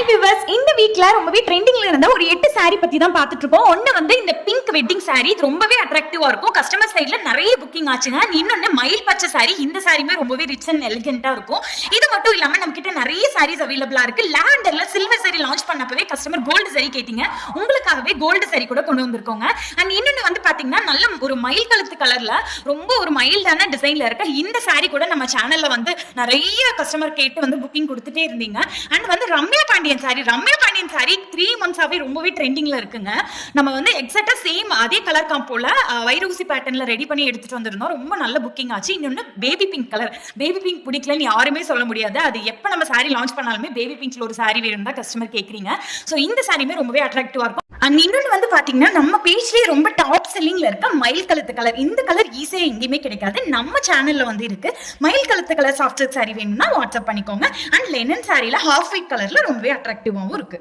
Viewers, இந்த வீக்ல ரொம்பவே ட்ரெண்டிங்ல இருந்த ஒரு 8 saree பத்தி தான் பார்த்துட்டு இருக்கோம். ஒன்னு வந்து இந்த பிங்க் வெட்டிங் saree, இது ரொம்பவே அட்ராக்டிவா இருக்கும். கஸ்டமர் சைடுல நிறைய புக்கிங் ஆச்சுங்க. இன்னொன்னு மயில் பச்சை saree, இந்த சாரியுமே ரொம்பவே ரிச் அண்ட் எலிகென்ட்டா இருக்கும். இது மட்டும் இல்லாம நம்ம கிட்ட நிறைய sarees அவைலபிளா இருக்கு. லாவெண்டர்ல சில்வர் saree லான்ச் பண்ணப்பவே கஸ்டமர் கோல்டு saree கேட்டிங்க. உங்களுக்காகவே கோல்டு saree கூட கொண்டு வந்திருக்கோங்க. அண்ட் இன்னொன்னு வந்து பாத்தீங்கன்னா நல்ல ஒரு மயில் கழுத்து கலர்ல ரொம்ப ஒரு மைல்டான டிசைன்ல இருக்க இந்த saree கூட நம்ம சேனல்ல வந்து நிறைய கஸ்டமர் கேட்டு வந்து புக்கிங் கொடுத்துட்டே இருந்தீங்க. அண்ட் வந்து ரம்யா பாண்டியன் சாரி 3 மந்த்ஸாவே ரொம்பவே ட்ரெண்டிங்ல இருக்குங்க. நம்ம வந்து எக்ஸாக்ட்டா சேம் அதே கலர் காம்போல வைரூசி பேட்டர்ன்ல ரெடி பண்ணி எடுத்துட்டு வந்திருந்தோம். ரொம்ப நல்ல புக்கிங் ஆச்சு. இன்னொன்னு baby pink colour. Baby pink பிடிக்கலன்னு யாருமே சொல்ல முடியாது. அது எப்ப நம்ம சாரி லான்ச் பண்ணாலுமே பேபி பிங்க்ல ஒரு சாரி வேணும் தான் கஸ்டமர் கேக்குறீங்க. சோ இந்த சாரியுமே ரொம்பவே அட்ராக்டிவா இருக்கும். அண்ட் இன்னொன்னு வந்து பாத்தீங்கன்னா நம்ம பேஜ்லயே ரொம்ப டாப் செல்லிங்ல இருக்க மயில் கழுத்து கலர். இந்த கலர் ஈஸியா எங்கேயுமே கிடைக்காது. நம்ம சேனல்ல வந்து இருக்கு. மயில் கழுத்து கலர் சாஃப்ட் சில்க் சாரி வேணும்னா வாட்ஸ்அப் பண்ணிக்கோங்க. அண்ட் லெனன் சாரில ஹாஃப் ஒயிட் கலர்ல ரொம்பவே அட்ராக்டிவாவும் இருக்கு.